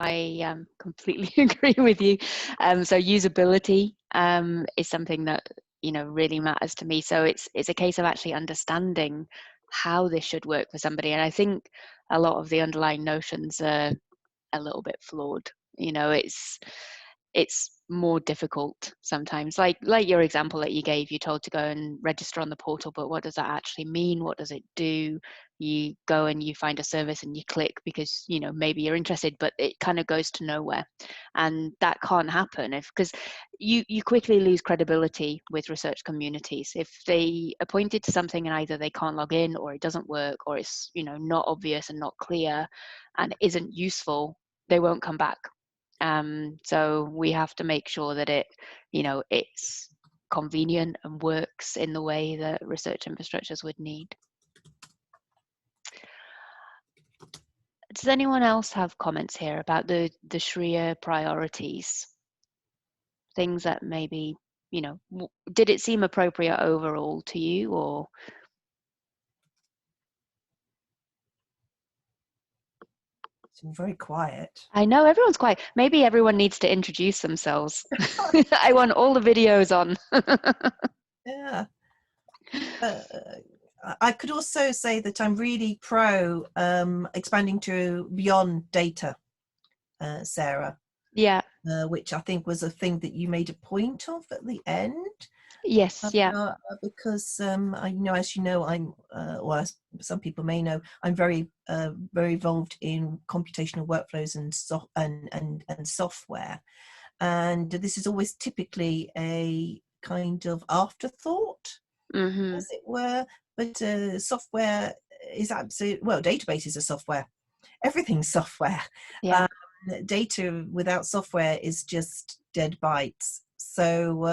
I completely agree with you. So usability is something that, you know, really matters to me. So it's a case of actually understanding how this should work for somebody. And I think a lot of the underlying notions are a little bit flawed. You know, it's more difficult sometimes. Like your example that you gave, you're told to go and register on the portal, but what does that actually mean? What does it do? You go and you find a service and you click because, you know, maybe you're interested, but it kind of goes to nowhere. And that can't happen because you quickly lose credibility with research communities. If they are pointed to something and either they can't log in or it doesn't work or it's, you know, not obvious and not clear and isn't useful, they won't come back. So we have to make sure that it, you know, it's convenient and works in the way that research infrastructures would need. Does anyone else have comments here about the SRIA priorities? Things that maybe, you know, did it seem appropriate overall to you, or? It's very quiet. I know everyone's quiet. Maybe everyone needs to introduce themselves. I want all the videos on. Yeah. I could also say that I'm really pro expanding to beyond data, Sarah. Yeah. Which I think was a thing that you made a point of at the end. Yes. Yeah. Because I know, as you know, I'm, or as some people may know, I'm very involved in computational workflows and software, and this is always typically a kind of afterthought, as it were. But software is absolute. Well, databases are software. Everything's software. Yeah. Data without software is just dead bytes. So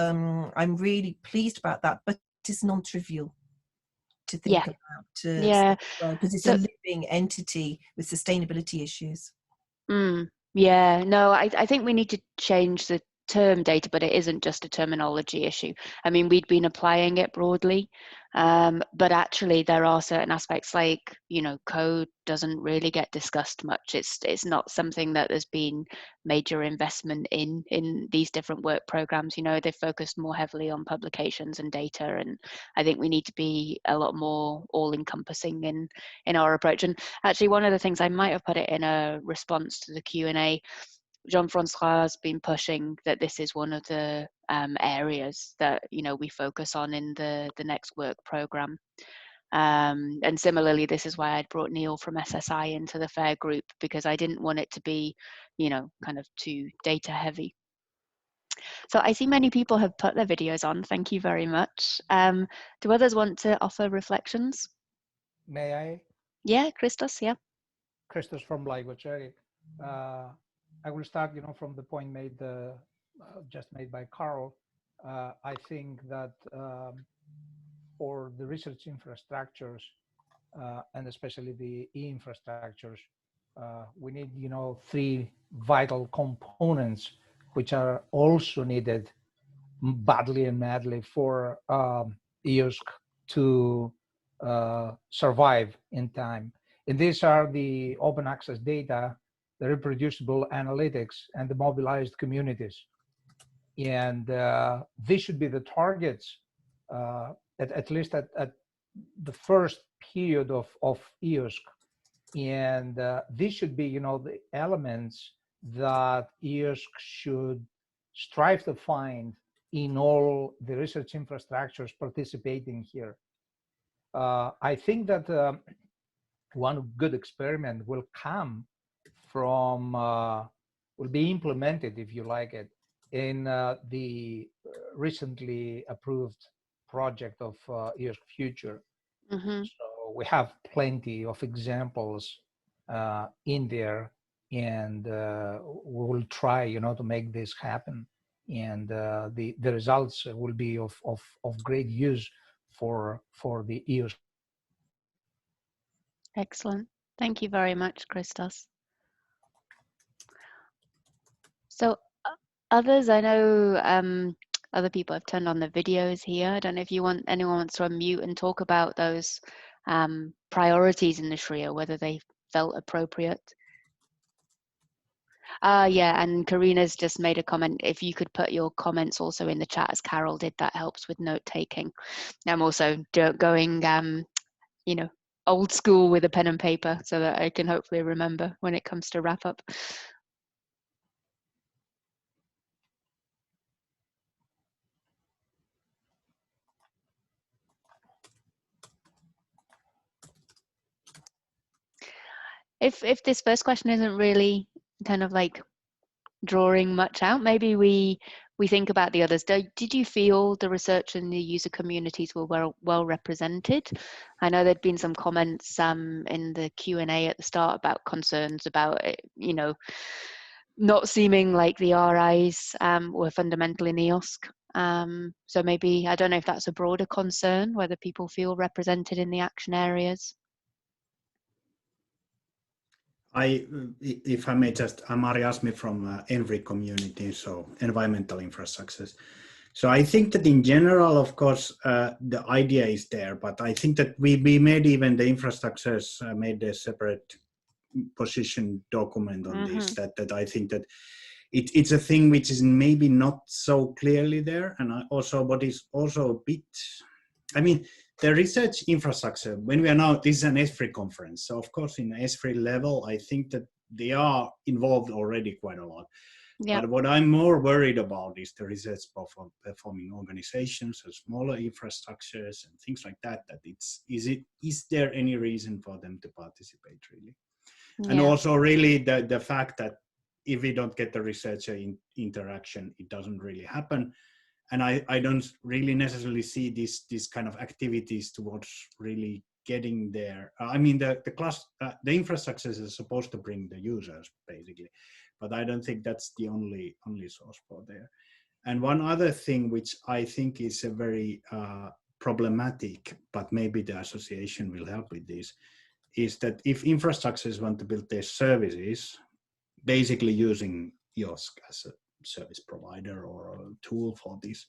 I'm really pleased about that, but it's non-trivial to think about. Because it's a living entity with sustainability issues. Yeah, no, I think we need to change the term data, but it isn't just a terminology issue. I mean, we'd been applying it broadly, but actually there are certain aspects like, you know, code doesn't really get discussed much. It's not something that there's been major investment in these different work programs. You know, they've focused more heavily on publications and data, and I think we need to be a lot more all-encompassing in our approach. And actually, one of the things, I might have put it in a response to the Q&A, Jean-Francois has been pushing that this is one of the areas that, you know, we focus on in the next work program. And similarly, this is why I'd brought Neil from SSI into the FAIR group, because I didn't want it to be, you know, kind of too data heavy. So I see many people have put their videos on. Thank you very much. Do others want to offer reflections? May I? Yeah, Christos, yeah. Christos from Language. I will start, you know, from the point made, just made by Carl. I think that for the research infrastructures, and especially the e-infrastructures, we need, you know, 3 vital components, which are also needed badly and madly for EOSC to survive in time. And these are the open access data, the reproducible analytics, and the mobilized communities. And these should be the targets, at least at the first period of EOSC. And these should be, you know, the elements that EOSC should strive to find in all the research infrastructures participating here. I think that one good experiment will come from, will be implemented, if you like it, in the recently approved project of EOSC Future. So we have plenty of examples in there, and we will try, you know, to make this happen. And the results will be of great use for the EOSC. Excellent. Thank you very much, Christos. So others, I know other people have turned on the videos here. I don't know if anyone wants to unmute and talk about those priorities in the SRIA, whether they felt appropriate. Yeah, and Karina's just made a comment. If you could put your comments also in the chat as Carol did, that helps with note taking. I'm also going, you know, old school with a pen and paper so that I can hopefully remember when it comes to wrap up. If this first question isn't really kind of like drawing much out, maybe we think about the others. Did you feel the research and the user communities were well represented? I know there'd been some comments in the Q&A at the start about concerns about it, you know, not seeming like the RIs were fundamental in EOSC. So maybe, I don't know if that's a broader concern, whether people feel represented in the action areas. If I may just, I'm Ari Asmi from ENVRI community, so environmental infrastructures. So I think that in general, of course, the idea is there, but I think that we made even the infrastructures made a separate position document on this, that I think that it's a thing which is maybe not so clearly there. And also what is also a bit, I mean, the research infrastructure, when we are now, this is an ESFRI conference. So of course in ESFRI level, I think that they are involved already quite a lot. Yeah. But what I'm more worried about is the research performing organizations, so smaller infrastructures and things like that, is there any reason for them to participate really? Yeah. And also really the fact that if we don't get the researcher interaction, it doesn't really happen. And I don't really necessarily see these kind of activities towards really getting there. I mean, the infrastructures are supposed to bring the users basically, but I don't think that's the only source for there. And one other thing which I think is a very problematic, but maybe the association will help with this, is that if infrastructures want to build their services, basically using EOSC as a service provider or a tool for this,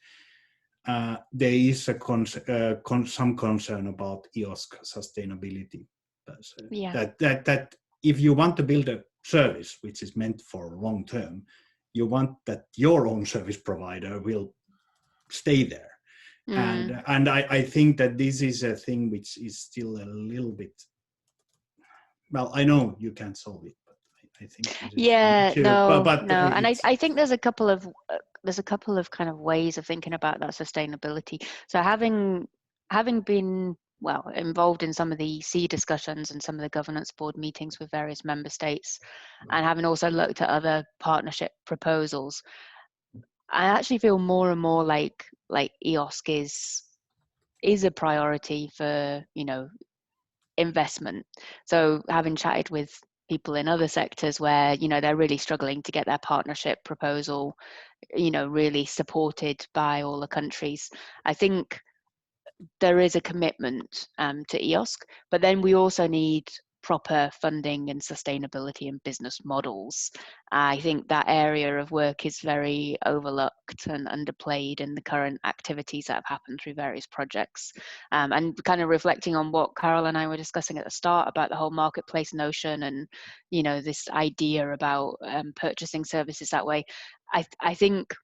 there is some concern about EOSC sustainability. Yeah. That if you want to build a service which is meant for long term, you want that your own service provider will stay there. And I think that this is a thing which is still a little bit, well, I know you can't solve it, but I think and I think there's a couple of kind of ways of thinking about that sustainability. So having been involved in some of the C discussions and some of the governance board meetings with various member states, and having also looked at other partnership proposals, I actually feel more and more like EOSC is a priority for, you know, investment. So having chatted with people in other sectors where, you know, they're really struggling to get their partnership proposal, you know, really supported by all the countries, I think there is a commitment to EOSC, but then we also need proper funding and sustainability and business models. I think that area of work is very overlooked and underplayed in the current activities that have happened through various projects. And kind of reflecting on what Carol and I were discussing at the start about the whole marketplace notion and, you know, this idea about purchasing services that way, I think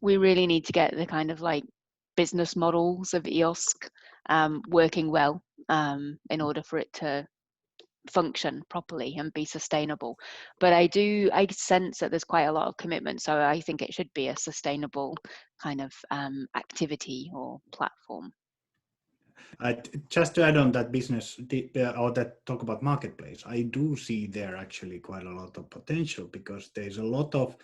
we really need to get the kind of like business models of EOSC working well in order for it to function properly and be sustainable. But I sense that there's quite a lot of commitment, so I think it should be a sustainable kind of activity or platform. Just to add on that business or that talk about marketplace, I do see there actually quite a lot of potential, because there's a lot of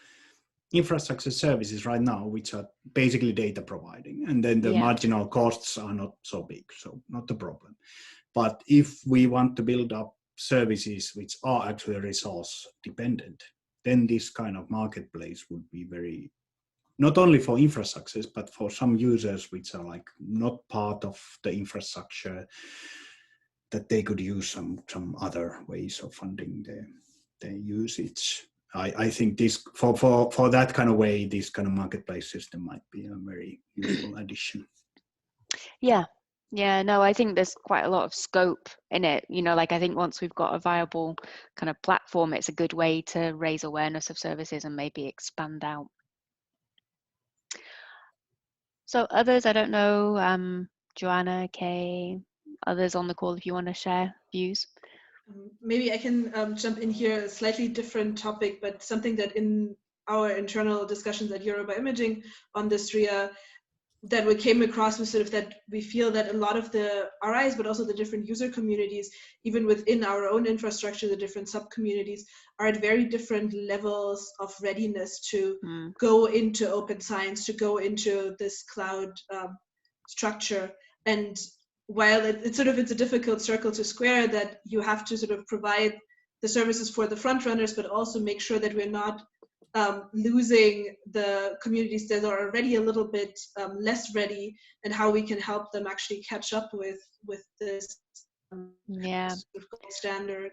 infrastructure services right now which are basically data providing, and then the marginal costs are not so big, so not a problem. But if we want to build up services which are actually resource dependent, then this kind of marketplace would be very, not only for infrastructures, but for some users which are like not part of the infrastructure, that they could use some other ways of funding their usage. I think this for that kind of way, this kind of marketplace system might be a very useful addition. Yeah, Yeah, no, I think there's quite a lot of scope in it. You know, like I think once we've got a viable kind of platform, it's a good way to raise awareness of services and maybe expand out. So others, I don't know, Joanna, Kay, others on the call if you want to share views. Maybe I can jump in here, a slightly different topic, but something that in our internal discussions at Eurobioimaging on this RIA that we came across was sort of that we feel that a lot of the RIs, but also the different user communities, even within our own infrastructure, the different sub-communities are at very different levels of readiness to go into open science, to go into this cloud structure. And while it's a difficult circle to square, that you have to sort of provide the services for the front runners, but also make sure that we're not losing the communities that are already a little bit less ready, and how we can help them actually catch up with this sort of gold standard.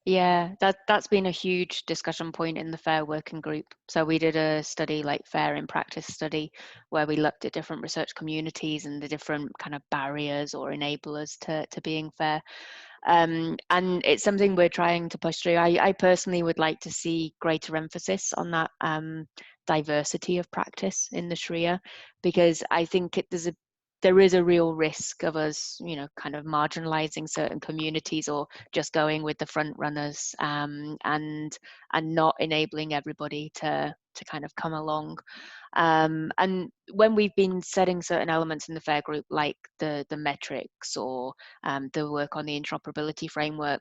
Yeah, that's been a huge discussion point in the FAIR working group. So we did a study, like FAIR in practice study, where we looked at different research communities and the different kind of barriers or enablers to being FAIR. And it's something we're trying to push through. I personally would like to see greater emphasis on that diversity of practice in the Sharia, because I think there is a real risk of us, you know, kind of marginalizing certain communities or just going with the front runners and not enabling everybody to kind of come along. And when we've been setting certain elements in the FAIR group, like the metrics or the work on the interoperability framework,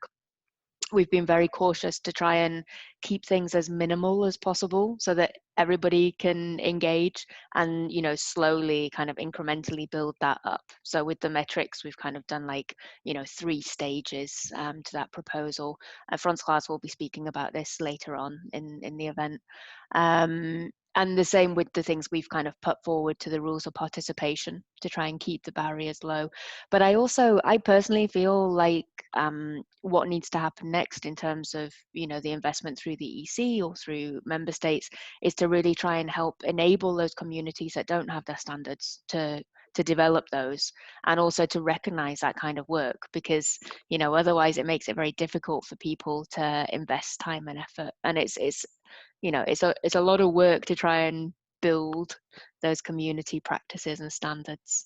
we've been very cautious to try and keep things as minimal as possible so that everybody can engage and, you know, slowly kind of incrementally build that up. So with the metrics, we've kind of done like, you know, 3 stages to that proposal. Franz Klaas will be speaking about this later on in the event. And the same with the things we've kind of put forward to the rules of participation to try and keep the barriers low. But I personally feel like what needs to happen next in terms of, you know, the investment through the EC or through member states is to really try and help enable those communities that don't have their standards to develop those, and also to recognize that kind of work, because, you know, otherwise it makes it very difficult for people to invest time and effort, and it's you know, it's a lot of work to try and build those community practices and standards.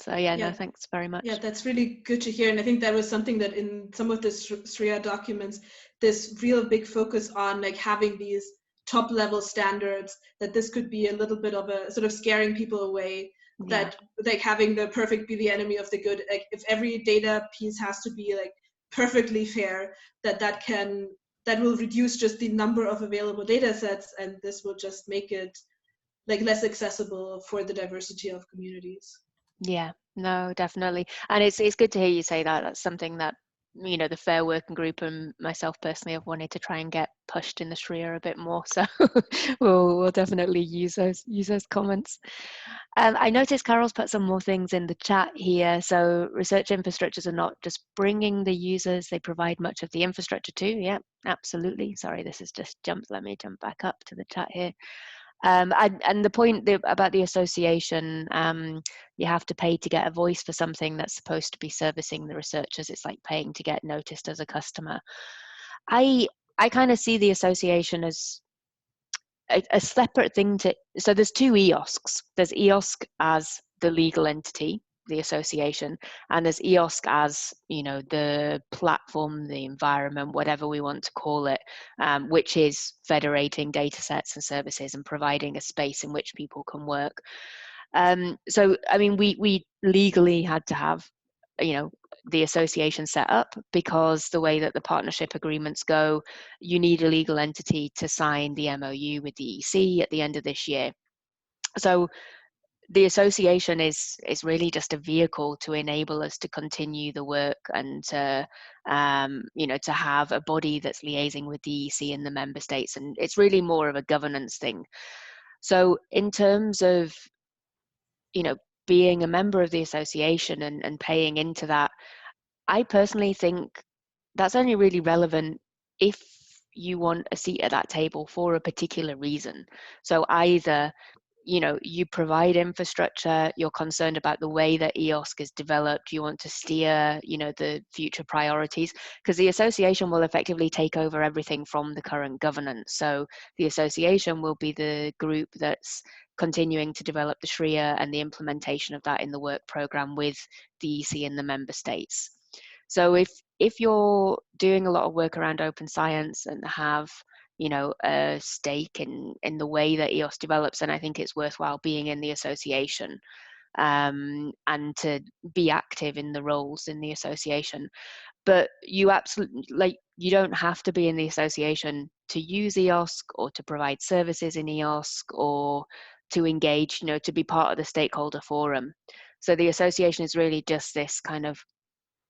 So yeah, no, thanks very much. Yeah, that's really good to hear. And I think that was something that in some of the SRIA documents, this real big focus on like having these top level standards, that this could be a little bit of a sort of scaring people away, that like having the perfect be the enemy of the good. Like if every data piece has to be like perfectly fair, that will reduce just the number of available data sets, and this will just make it like less accessible for the diversity of communities. Yeah, no, definitely. And it's good to hear you say that. That's something that, you know, the FAIR working group and myself personally have wanted to try and get pushed in the Sharia a bit more. So we'll definitely use those comments. I noticed Carol's put some more things in the chat here. So research infrastructures are not just bringing the users, they provide much of the infrastructure too. Yeah, absolutely. Sorry, this has just jumped. Let me jump back up to the chat here. And the point about the association, you have to pay to get a voice for something that's supposed to be servicing the researchers. It's like paying to get noticed as a customer. I kind of see the association as a separate thing so there's 2 EOSCs. There's EOSC as the legal entity, the association, and there's EOSC as, you know, the platform, the environment, whatever we want to call it, which is federating data sets and services and providing a space in which people can work. So, I mean, we legally had to have, you know, the association set up, because the way that the partnership agreements go, you need a legal entity to sign the MOU with the EC at the end of this year. So the association is really just a vehicle to enable us to continue the work and to, you know, to have a body that's liaising with the EC and the member states. And it's really more of a governance thing. So in terms of, you know, being a member of the association and paying into that, I personally think that's only really relevant if you want a seat at that table for a particular reason. So either you provide infrastructure, you're concerned about the way that EOSC is developed, you want to steer, the future priorities, because the association will effectively take over everything from the current governance. So the association will be the group that's continuing to develop the SRIA and the implementation of that in the work program with the EC and the member states. So if you're doing a lot of work around open science and have a stake in the way that EOS develops, and I think it's worthwhile being in the association and to be active in the roles in the association. But you absolutely, you don't have to be in the association to use EOSC or to provide services in EOSC or to engage, to be part of the Stakeholder Forum. So the association is really just this kind of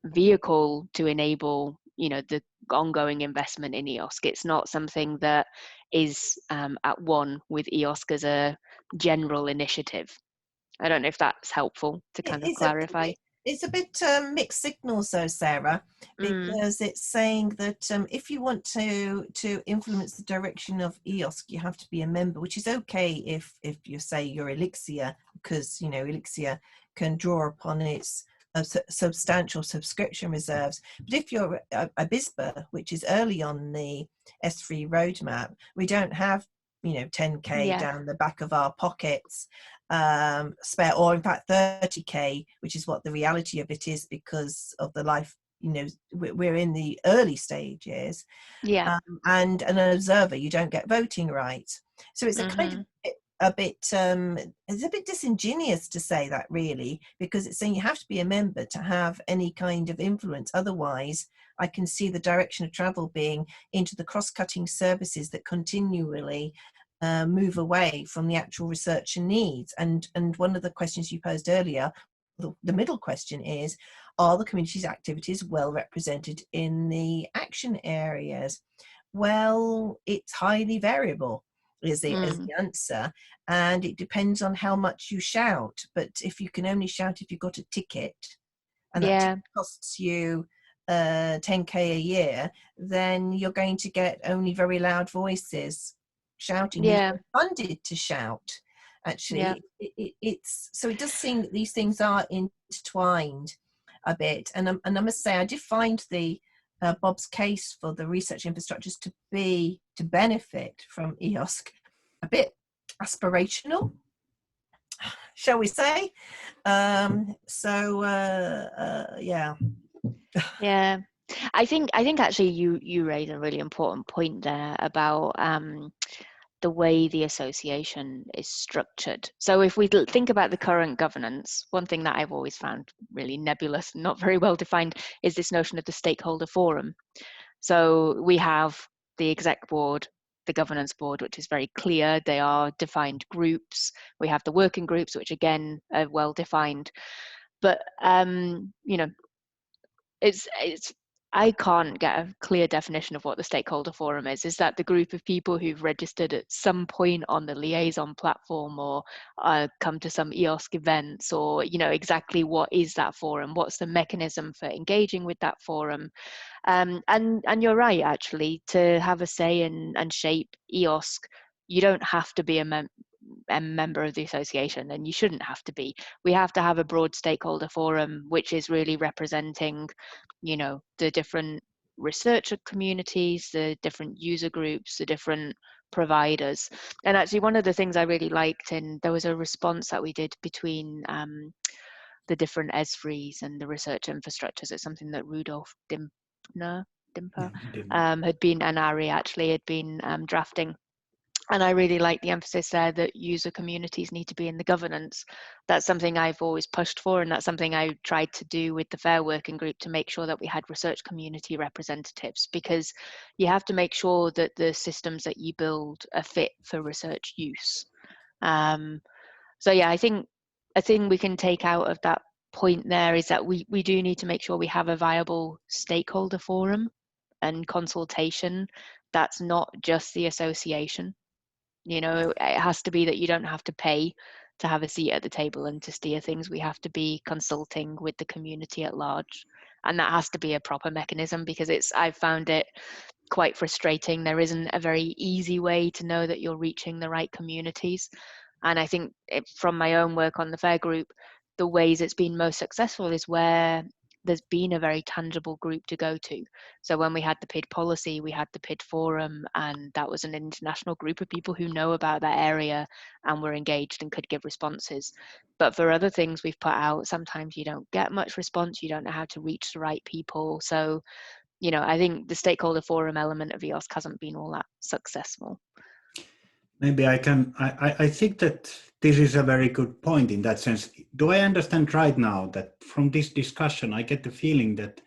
vehicle to enable the ongoing investment in EOSC. It's not something that is at one with EOSC as a general initiative. I don't know if that's helpful to kind of clarify. It's a bit mixed signals though, Sarah, because it's saying that if you want to influence the direction of EOSC, you have to be a member, which is okay if you say you're Elixir, because Elixir can draw upon its substantial subscription reserves. But if you're a BISPA, which is early on the ESFRI roadmap, we don't have 10k down the back of our pockets spare, or in fact 30k, which is what the reality of it is because of the life, we're in the early stages. And an observer, you don't get voting rights. So it's a kind of it's a bit disingenuous to say that, really, because it's saying you have to be a member to have any kind of influence. Otherwise, I can see the direction of travel being into the cross-cutting services that continually move away from the actual researcher needs. And one of the questions you posed earlier, the middle question is, are the community's activities well represented in the action areas? Well, it's highly variable is the answer, and it depends on how much you shout. But if you can only shout if you've got a ticket, and that ticket costs you 10k a year, then you're going to get only very loud voices shouting. You're funded to shout. Actually, it's so it does seem that these things are intertwined a bit. And I must say, I did find the Bob's case for the research infrastructures to benefit from EOSC a bit aspirational, shall we say? Yeah. I think actually you raise a really important point there about the way the association is structured. So if we think about the current governance, one thing that I've always found really nebulous and not very well defined is this notion of the Stakeholder Forum. So we have the exec board, the governance board, which is very clear. They are defined groups. We have the working groups, which again are well defined. But it's I can't get a clear definition of what the Stakeholder Forum is. Is that the group of people who've registered at some point on the liaison platform or come to some EOSC events, or exactly what is that forum? What's the mechanism for engaging with that forum? And you're right, actually, to have a say and shape EOSC, you don't have to be a member of the association, and you shouldn't have to be. We have to have a broad stakeholder forum, which is really representing the different researcher communities, the different user groups, the different providers. And actually, one of the things I really liked, and there was a response that we did between the different ESFRIs and the research infrastructures. It's something that Rudolf Dimper had been, and Ari actually had been drafting. And I really like the emphasis there that user communities need to be in the governance. That's something I've always pushed for, and that's something I tried to do with the FAIR working group, to make sure that we had research community representatives, because you have to make sure that the systems that you build are fit for research use. So yeah, I think a thing we can take out of that point there is that we do need to make sure we have a viable stakeholder forum and consultation that's not just the association. It has to be that you don't have to pay to have a seat at the table and to steer things. We have to be consulting with the community at large, and that has to be a proper mechanism, because I've found it quite frustrating. There isn't a very easy way to know that you're reaching the right communities. And I think from my own work on the FAIR group, the ways it's been most successful is where there's been a very tangible group to go to. So when we had the PID policy, we had the PID forum, and that was an international group of people who know about that area and were engaged and could give responses. But for other things we've put out, sometimes you don't get much response, you don't know how to reach the right people. So, you know, I think the stakeholder forum element of EOSC hasn't been all that successful. Maybe I think that this is a very good point in that sense. Do I understand right now that from this discussion, I get the feeling that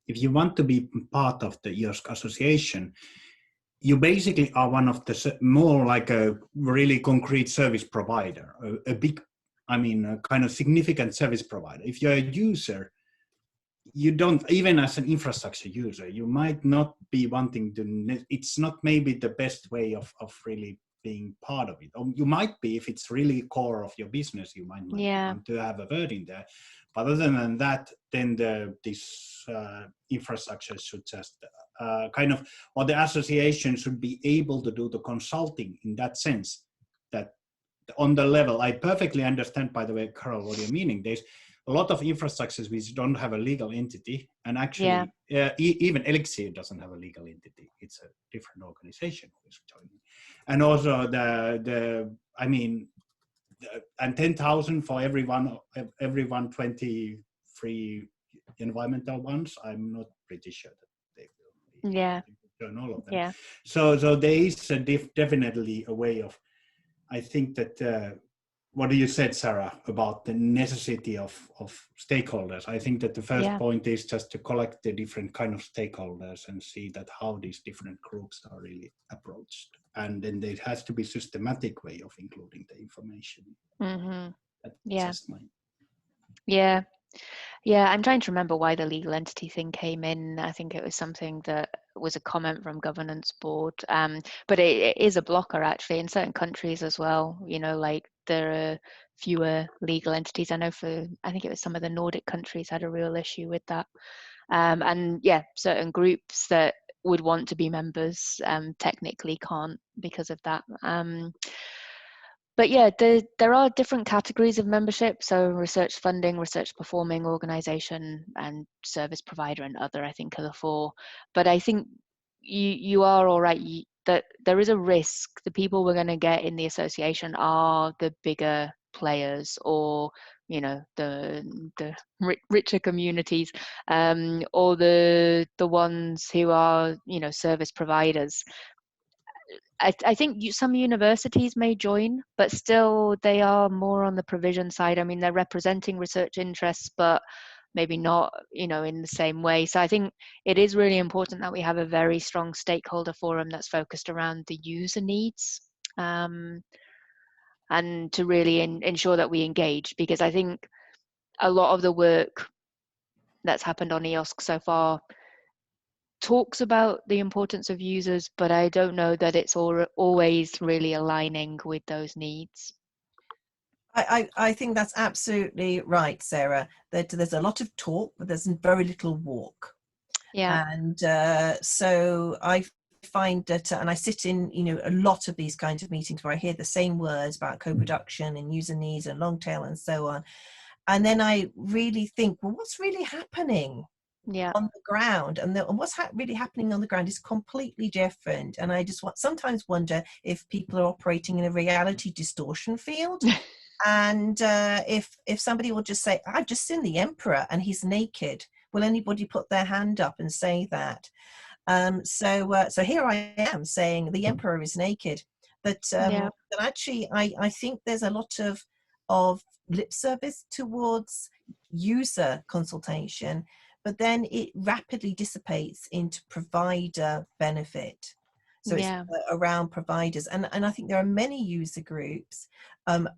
if you want to be part of the EOSC Association, you basically are one of the more like a really concrete service provider, a big, I mean, a kind of significant service provider. If you're a user, you don't, even as an infrastructure user, you might not be wanting to, it's not maybe the best way of really being part of it. Or you might be, if it's really core of your business, you might want to have a word in there. But other than that, then this infrastructure should just kind of, or the association should be able to do the consulting in that sense, that on the level, I perfectly understand, by the way, Carol, what you're meaning. There's a lot of infrastructures which don't have a legal entity, and actually even Elixir doesn't have a legal entity. It's a different organization who's joining. And also I mean, and 10,000 for every 123 environmental ones. I'm not pretty sure that they will join all of them. Yeah. So there is definitely a way of, I think that what you said, Sarah, about the necessity of stakeholders. I think that the first point is just to collect the different kind of stakeholders and see that how these different groups are really approached. And then there has to be systematic way of including the information. Mm-hmm. That's just mine. Yeah. Yeah, I'm trying to remember why the legal entity thing came in. I think it was something that was a comment from governance board. But it is a blocker actually in certain countries as well. You know, like there are fewer legal entities. I know I think it was some of the Nordic countries had a real issue with that. And yeah, certain groups that would want to be members technically can't because of that. But yeah, there are different categories of membership. So research funding, research performing organization, and service provider and other, I think, are the four. But I think you are all right, that there is a risk the people we're going to get in the association are the bigger players, or you know, the richer communities, or the ones who are, you know, service providers. I think some universities may join, but still they are more on the provision side. I mean, they're representing research interests, but maybe not, you know, in the same way. So I think it is really important that we have a very strong stakeholder forum that's focused around the user needs, and to really ensure that we engage, because I think a lot of the work that's happened on EOSC so far talks about the importance of users, but I don't know that it's always really aligning with those needs. I think that's absolutely right, Sarah, that there's a lot of talk, but there's very little walk. Yeah. And so I find that, and I sit in, you know, a lot of these kinds of meetings where I hear the same words about co-production and user needs and long tail and so on. And then I really think, well, what's really happening on the ground? And what's really happening on the ground is completely different. And I just sometimes wonder if people are operating in a reality distortion field. And if somebody will just say, I've just seen the emperor and he's naked, will anybody put their hand up and say that? So here I am saying the emperor is naked. But actually, I think there's a lot of lip service towards user consultation, but then it rapidly dissipates into provider benefit. So it's around providers. And I think there are many user groups,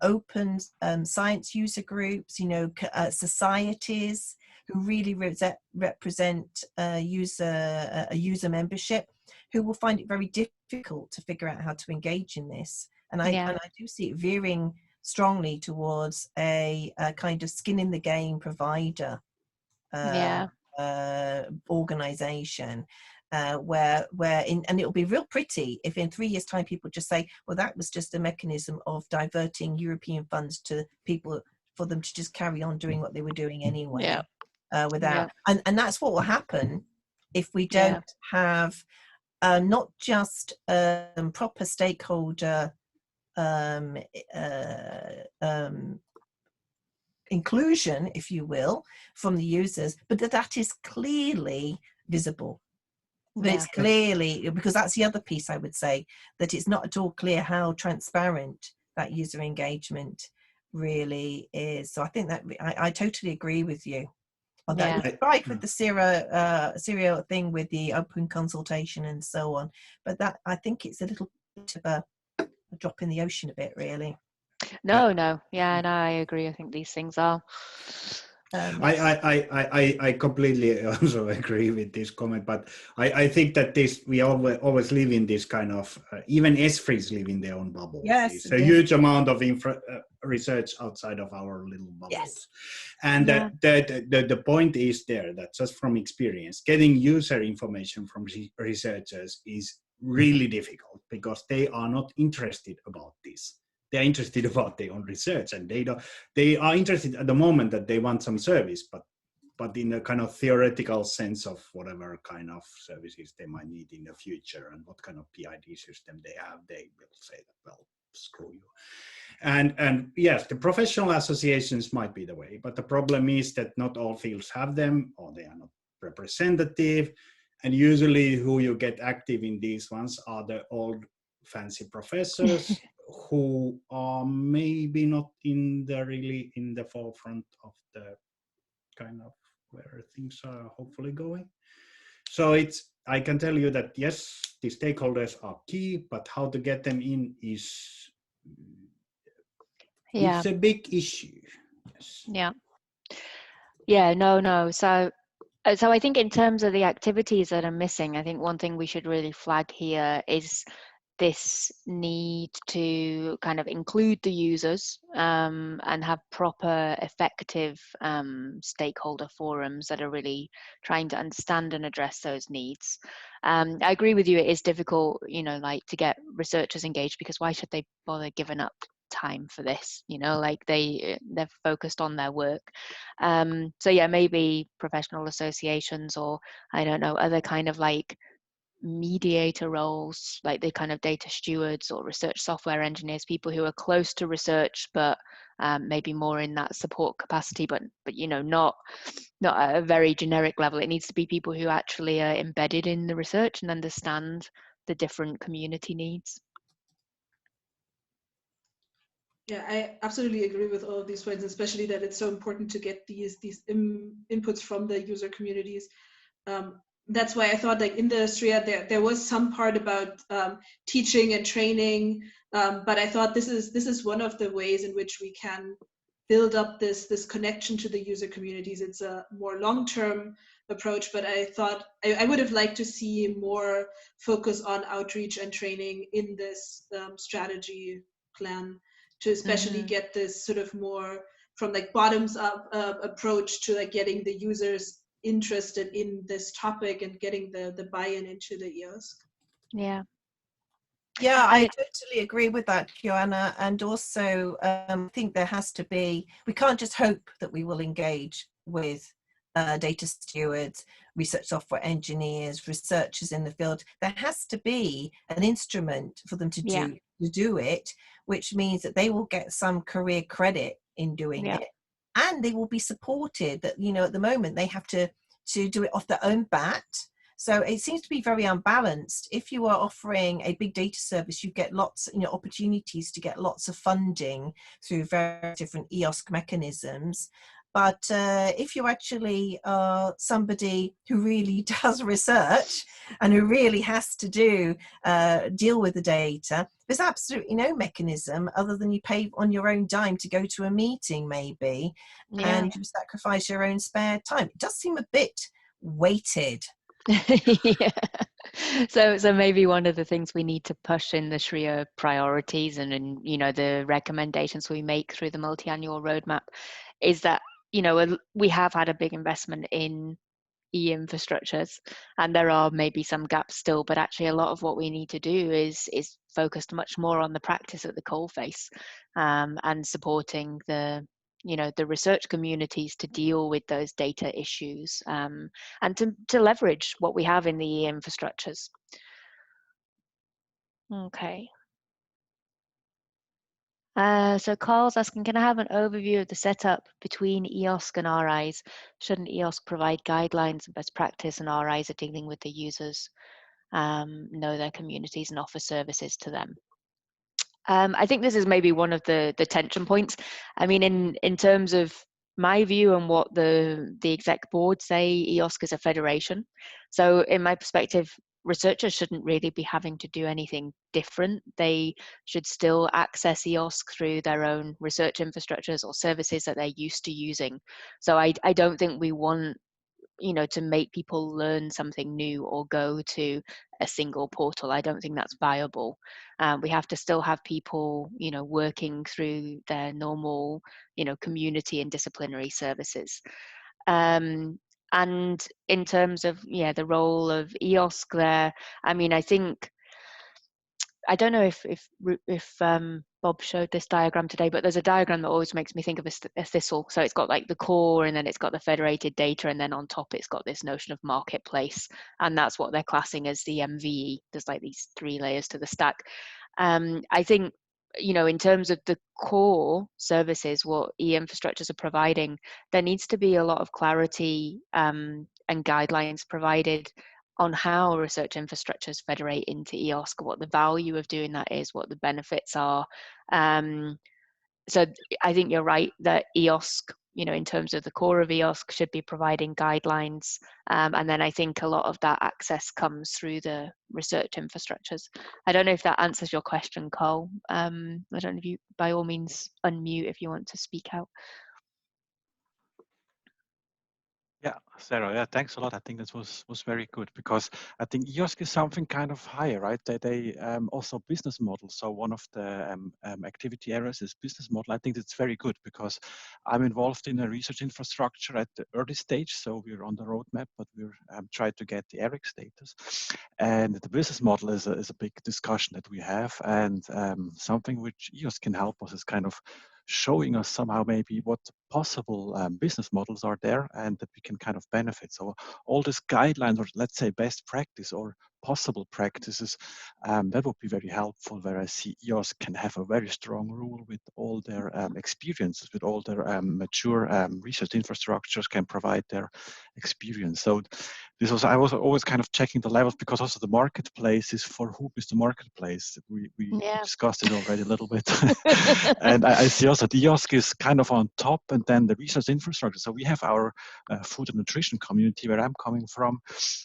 open science user groups, you know, societies who really represent a user membership, who will find it very difficult to figure out how to engage in this. And I do see it veering strongly towards a kind of skin in the game provider organization. and it'll be real pretty if in 3 years' time people just say, well, that was just a mechanism of diverting European funds to people for them to just carry on doing what they were doing anyway. And that's what will happen if we don't have not just proper stakeholder inclusion, if you will, from the users, but that is clearly visible. But it's clearly, because that's the other piece I would say, that it's not at all clear how transparent that user engagement really is. So I think that I totally agree with you on that. You're right with the serial thing with the open consultation and so on, but that I think it's a little bit of a drop in the ocean a bit, really. No, I agree. I think these things are. I completely also agree with this comment, but I think that we always live in this kind of even ESFRIs live in their own bubble. Yes, it's a huge amount of research outside of our little bubbles, and the point is there that just from experience, getting user information from researchers is really difficult because they are not interested about this. They're interested about their own research, and they are interested at the moment that they want some service, but in a kind of theoretical sense of whatever kind of services they might need in the future and what kind of PID system they have, they will say that, well, screw you. And yes, the professional associations might be the way, but the problem is that not all fields have them, or they are not representative, and usually who you get active in these ones are the old fancy professors who are maybe not really in the forefront of the kind of where things are hopefully going. So I can tell you that yes, the stakeholders are key, but how to get them in is it's a big issue. No. So I think in terms of the activities that are missing, I think one thing we should really flag here is this need to kind of include the users and have proper, effective stakeholder forums that are really trying to understand and address those needs. I agree with you, it is difficult, like to get researchers engaged, because why should they bother giving up time for this? Like they're focused on their work. So maybe professional associations, or I don't know, other kind of like mediator roles, like the kind of data stewards or research software engineers, people who are close to research but maybe more in that support capacity, but not at a very generic level. It needs to be people who actually are embedded in the research and understand the different community needs. Yeah, I absolutely agree with all of these points, especially that it's so important to get these inputs from the user communities. That's why I thought, like in the SRIA, there was some part about teaching and training, but I thought this is one of the ways in which we can build up this connection to the user communities. It's a more long-term approach, but I thought I would have liked to see more focus on outreach and training in this strategy plan, to especially get this sort of more from like bottoms up approach to like getting the users interested in this topic and getting the buy-in into the EOSC. Yeah, I totally agree with that, Joanna. And also, I think there has to be, we can't just hope that we will engage with data stewards, research software engineers, researchers in the field. There has to be an instrument for them to do it, which means that they will get some career credit in doing it, and they will be supported. That at the moment they have to do it off their own bat. So it seems to be very unbalanced. If you are offering a big data service, you get lots, opportunities to get lots of funding through various different EOSC mechanisms. But if you actually are somebody who really does research and who really has to deal with the data, there's absolutely no mechanism other than you pay on your own dime to go to a meeting, maybe, and you sacrifice your own spare time. It does seem a bit weighted. So maybe one of the things we need to push in the SRIA priorities and in the recommendations we make through the multi-annual roadmap is that we have had a big investment in e-infrastructures, and there are maybe some gaps still, but actually a lot of what we need to do is focused much more on the practice at the coalface, and supporting the the research communities to deal with those data issues, and to leverage what we have in the e-infrastructures. Okay. So Carl's asking, can I have an overview of the setup between EOSC and RIs? Shouldn't EOSC provide guidelines and best practice, and RIs are dealing with the users, know their communities and offer services to them? I think this is maybe one of the tension points. I mean, in terms of my view and what the exec board say, EOSC is a federation. So in my perspective, researchers shouldn't really be having to do anything different. They should still access EOSC through their own research infrastructures or services that they're used to using. So I don't think we want to make people learn something new or go to a single portal. I don't think that's viable. We have to still have people, working through their normal, community and disciplinary services. And in terms of, the role of EOSC there, I mean, I don't know if Bob showed this diagram today, but there's a diagram that always makes me think of a thistle. So it's got like the core, and then it's got the federated data, and then on top it's got this notion of marketplace, and that's what they're classing as the MVE. There's like these 3 layers to the stack. I think, in terms of the core services, what e-infrastructures are providing, there needs to be a lot of clarity and guidelines provided on how research infrastructures federate into EOSC, what the value of doing that is, what the benefits are. So I think you're right that EOSC, in terms of the core of EOSC, should be providing guidelines. And then I think a lot of that access comes through the research infrastructures. I don't know if that answers your question, Carl. I don't know if you, by all means, unmute if you want to speak out. Yeah, Sarah, yeah, thanks a lot. I think this was very good, because I think EOSC is something kind of higher, right? They also business model. So one of the activity areas is business model. I think it's very good, because I'm involved in a research infrastructure at the early stage. So we're on the roadmap, but we're trying to get the ERIC status. And the business model is a big discussion that we have, and something which EOSC can help us is kind of showing us somehow maybe what possible business models are there, and that we can kind of benefit. So all these guidelines, or let's say best practice or possible practices, that would be very helpful, where I see EOSC can have a very strong role with all their experiences, with all their mature research infrastructures, can provide their experience. So I was always kind of checking the levels, because also the marketplace is, for whom is the marketplace? We discussed it already a little bit. And I see also the EOSC is kind of on top, and then the research infrastructure. So we have our food and nutrition community, where I'm coming from.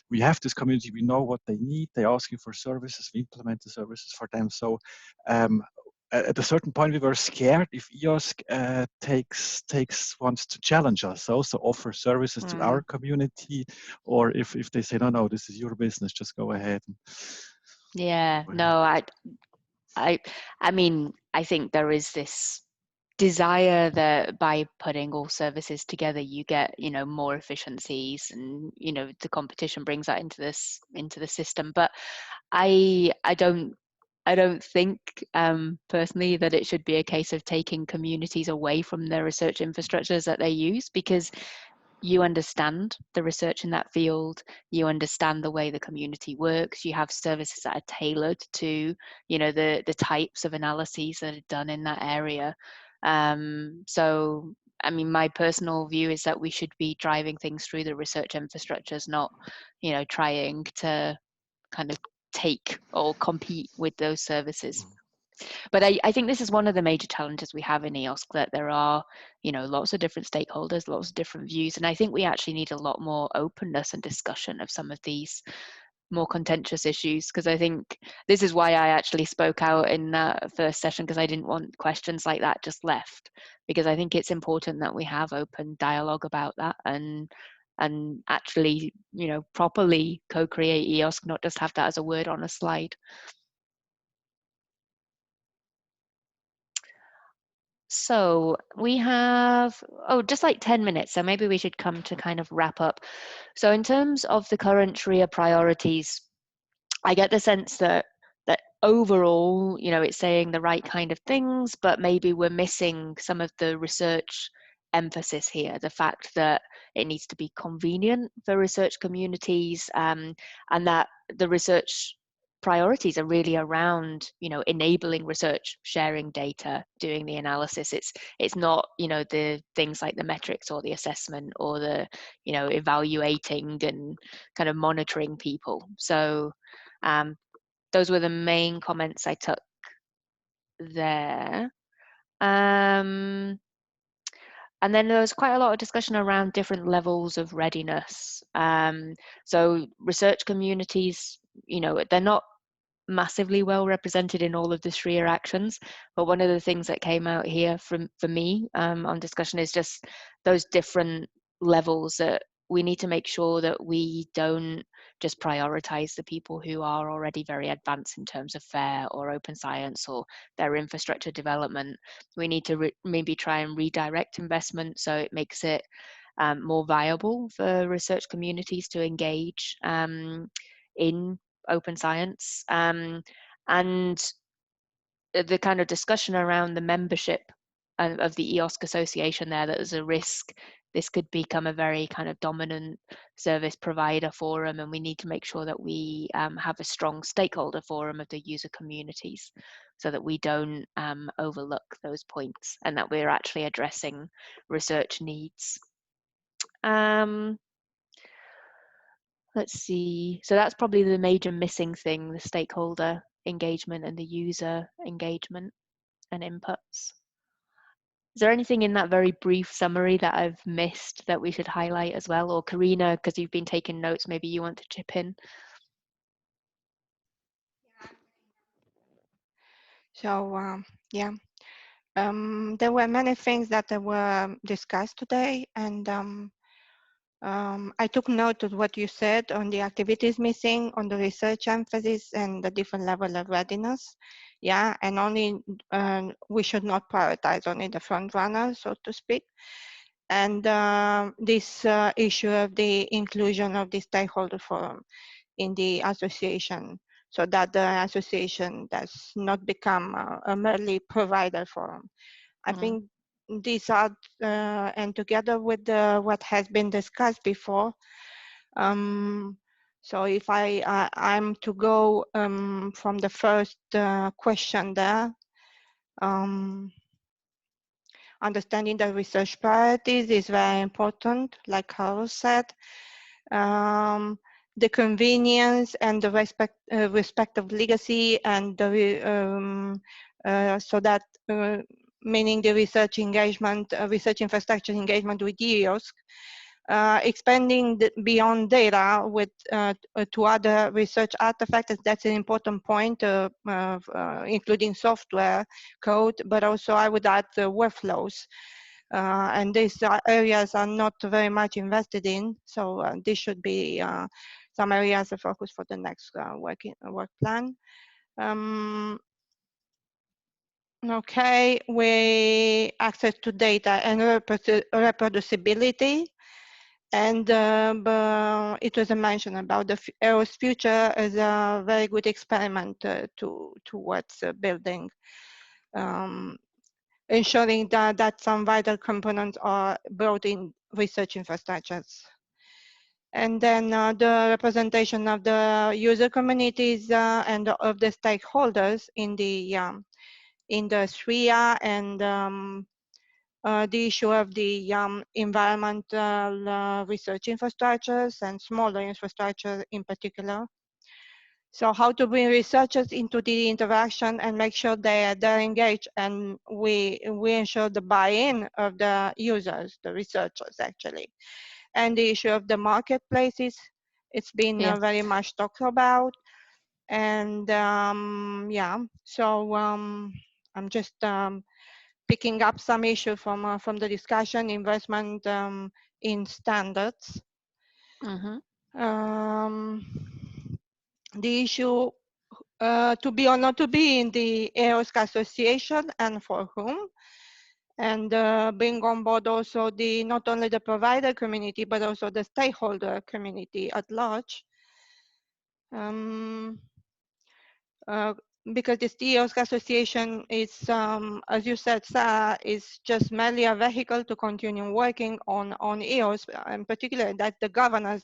We have this community, we know what they need, they're asking for services, we implement the services for them. So at a certain point, we were scared if EOSC wants to challenge us, also offer services to our community, or if they say, no, this is your business, just go ahead. Yeah, no, I mean, I think there is this desire that by putting all services together, you get, more efficiencies, and, the competition brings that into the system. But I don't think personally that it should be a case of taking communities away from the research infrastructures that they use, because you understand the research in that field, you understand the way the community works, you have services that are tailored to, the types of analyses that are done in that area. So, I mean, my personal view is that we should be driving things through the research infrastructures, not, trying to kind of take or compete with those services. But I think this is one of the major challenges we have in EOSC, that there are, lots of different stakeholders, lots of different views. And I think we actually need a lot more openness and discussion of some of these more contentious issues, because I think this is why I actually spoke out in that first session, because I didn't want questions like that just left, because I think it's important that we have open dialogue about that, and actually, properly co-create EOSC, not just have that as a word on a slide. So we have, just like 10 minutes, so maybe we should come to kind of wrap up. So in terms of the current SRIA priorities, I get the sense that overall, it's saying the right kind of things, but maybe we're missing some of the research emphasis here, the fact that it needs to be convenient for research communities, and that the research priorities are really around enabling research, sharing data, doing the analysis. It's not the things like the metrics or the assessment or the evaluating and kind of monitoring people. So those were the main comments I took there. And then there was quite a lot of discussion around different levels of readiness. So research communities, they're not massively well represented in all of the SRIA actions, but one of the things that came out here for me on discussion is just those different levels that we need to make sure that we don't just prioritize the people who are already very advanced in terms of FAIR or open science or their infrastructure development. We need to maybe try and redirect investment so it makes it more viable for research communities to engage in open science, and the kind of discussion around the membership of the EOSC Association there, that there's a risk this could become a very kind of dominant service provider forum, and we need to make sure that we have a strong stakeholder forum of the user communities so that we don't overlook those points and that we're actually addressing research needs. Let's see, so that's probably the major missing thing, the stakeholder engagement and the user engagement and inputs. Is there anything in that very brief summary that I've missed that we should highlight as well? Or Karina, because you've been taking notes, maybe you want to chip in? So, there were many things that were discussed today, and I took note of what you said on the activities missing, on the research emphasis and the different level of readiness. Yeah, and only we should not prioritize only the front runners, so to speak. And this issue of the inclusion of the stakeholder forum in the association, so that the association does not become a merely provider forum. I think these are, and together with what has been discussed before, so if I'm to go from the first question there, understanding the research priorities is very important, like Carol said. The convenience and the respect of legacy, and the, so that meaning the research engagement, research infrastructure engagement with EOSC, expanding beyond data with to other research artifacts. That's an important point, including software code, but also I would add workflows. And these areas are not very much invested in, so this should be some areas of focus for the next work plan. Okay, we access to data and reproducibility. And it was mentioned about the EOSC future as a very good experiment towards building, ensuring that some vital components are brought in research infrastructures. And then the representation of the user communities and of the stakeholders in the SRIA, and the issue of the environmental research infrastructures and smaller infrastructure in particular. So how to bring researchers into the interaction and make sure they're engaged, and we ensure the buy-in of the users, the researchers actually. And the issue of the marketplaces, it's been very much talked about. And yeah, so I'm just picking up some issue from the discussion, investment in standards. The issue to be or not to be in the EOSC Association and for whom, and bring on board also not only the provider community, but also the stakeholder community at large. Because this EOSC Association is, as you said, is just merely a vehicle to continue working on EOS, in particular at the governance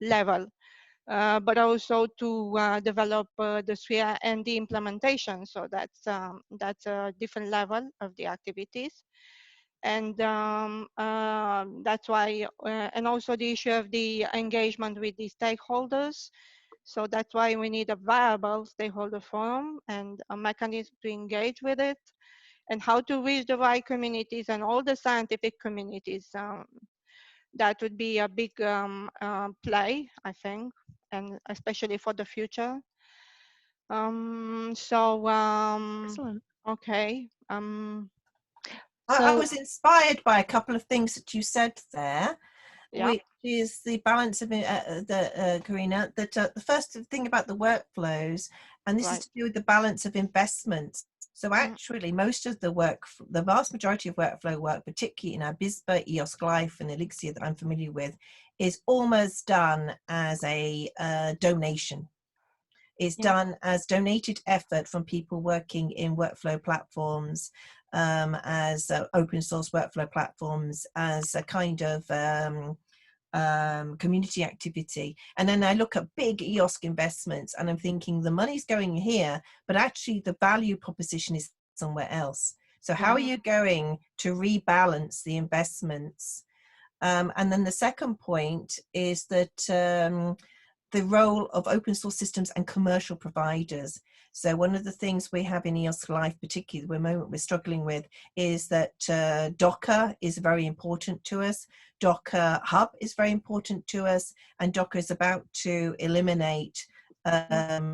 level, but also to develop the sphere and the implementation. So that's a different level of the activities. And that's why, and also the issue of the engagement with the stakeholders. So that's why we need a viable stakeholder forum and a mechanism to engage with it, and how to reach the right communities and all the scientific communities. That would be a big play, I think, and especially for the future. Excellent. Okay. I was inspired by a couple of things that you said there, yeah. which is the balance of Karina, that the first thing about the workflows, and this is to do with the balance of investments. So actually, most of the work, the vast majority of workflow work, particularly in our BISBA, EOSC Life, and Elixir that I'm familiar with, is almost done as a donation. It's done as donated effort from people working in workflow platforms, as open source workflow platforms, as a kind of community activity. And then I look at big EOSC investments and I'm thinking the money's going here, but actually the value proposition is somewhere else. So how are you going to rebalance the investments? And then the second point is that the role of open source systems and commercial providers. So one of the things we have in EOSC Life, particularly the moment we're struggling with, is that Docker is very important to us. Docker Hub is very important to us, and Docker is about to eliminate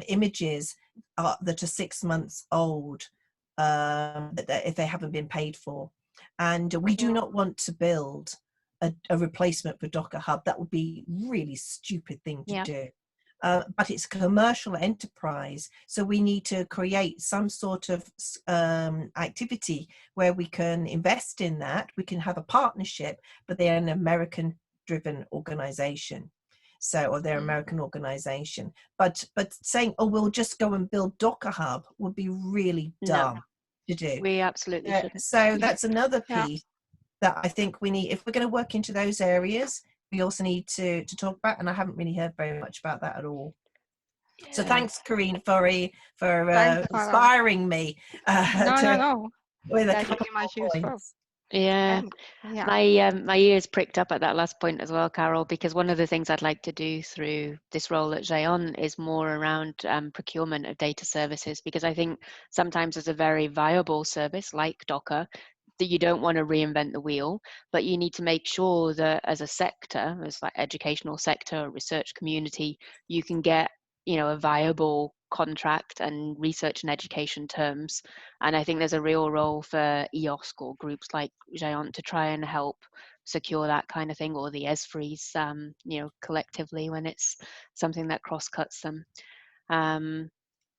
images that are 6 months old if they haven't been paid for. And we do not want to build a replacement for Docker Hub. That would be a really stupid thing to do. But it's a commercial enterprise, so we need to create some sort of activity where we can invest in that. We can have a partnership, but they're an American-driven organization, or they're American organization. But saying, oh, we'll just go and build Docker Hub would be really dumb to do. We absolutely shouldn't. So that's another piece that I think we need, if we're going to work into those areas, we also need to talk about, and I haven't really heard very much about that at all. So thanks, Karina, for inspiring me. With a couple much of useful. points. My ears pricked up at that last point as well, Carol, because one of the things I'd like to do through this role at Géant is more around procurement of data services, because I think sometimes there's a very viable service like Docker that you don't want to reinvent the wheel, but you need to make sure that as a sector, as like educational sector, research community, you can get, a viable contract and research and education terms. And I think there's a real role for EOSC or groups like Géant to try and help secure that kind of thing, or the ESFRIs, collectively, when it's something that cross-cuts them.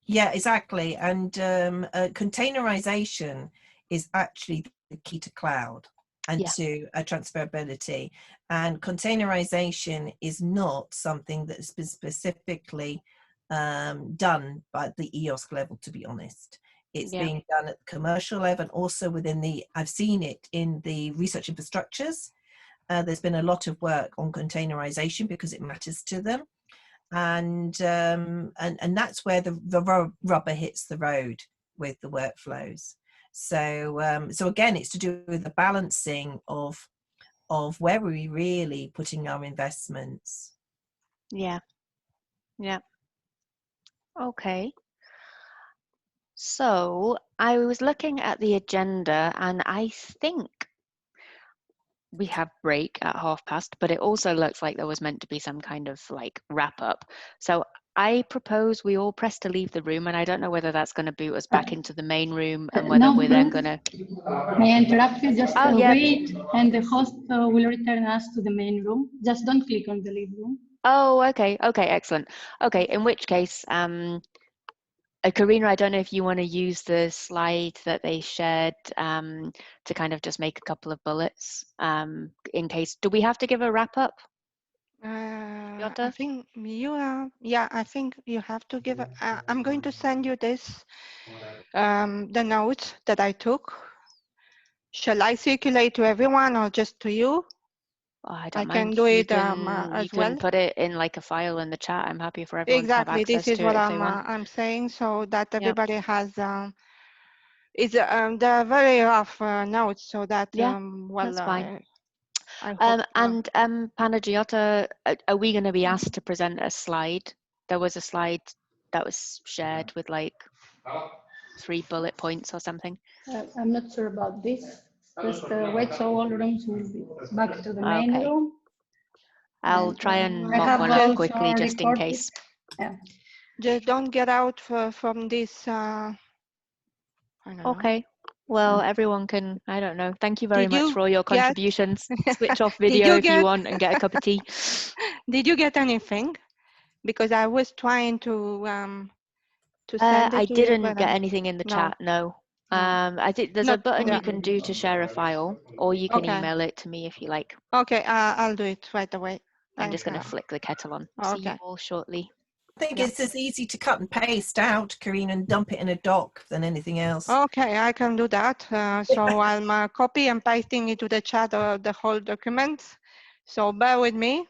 Yeah, exactly. And containerization is actually the key to cloud and to transferability. And containerization is not something that has been specifically done by the EOSC level, to be honest. It's being done at the commercial level, and also within I've seen it in the research infrastructures. There's been a lot of work on containerization because it matters to them. And that's where the rubber hits the road with the workflows. So again, it's to do with the balancing of where are we really putting our investments. Okay. So I was looking at the agenda, and I think we have break at past, but it also looks like there was meant to be some kind of like wrap up. So I propose we all press to leave the room, and I don't know whether that's going to boot us back into the main room and whether we're then going to... May I interrupt you? Just wait, and the host will return us to the main room. Just don't click on the leave room. Oh, okay, excellent. Okay, in which case, Karina, I don't know if you want to use the slide that they shared to kind of just make a couple of bullets in case. Do we have to give a wrap up? I think you yeah, I think you have to give. I'm going to send you this, the notes that I took. Shall I circulate to everyone or just to you? Oh, I don't mind. Can do it as you well. can put it in like a file in the chat. I'm happy for everyone to have access this is to what it if they want. I'm saying, so that everybody has. They're very rough notes, so that well, that's fine. I hope, and Panagiotta, are we going to be asked to present a slide? There was a slide that was shared with like 3 bullet points or something. I'm not sure about this. Just wait, so all rooms will be back to the main room. I'll try and mock one up quickly just in case. Yeah. Just don't get out from this. I don't know. Well, everyone can, I don't know. Thank you very much for all your contributions. Switch off video if you want and get a cup of tea. Did you get anything? Because I was trying to send it I to didn't you, get anything in the chat, no. I think there's a button you can do to share a file, or you can email it to me if you like. Okay, I'll do it right away. I'm just going to flick the kettle on. See you all shortly. I think it's as easy to cut and paste out, Karina, and dump it in a doc than anything else. Okay, I can do that. So I'm copy and pasting into the chat the whole document. So bear with me.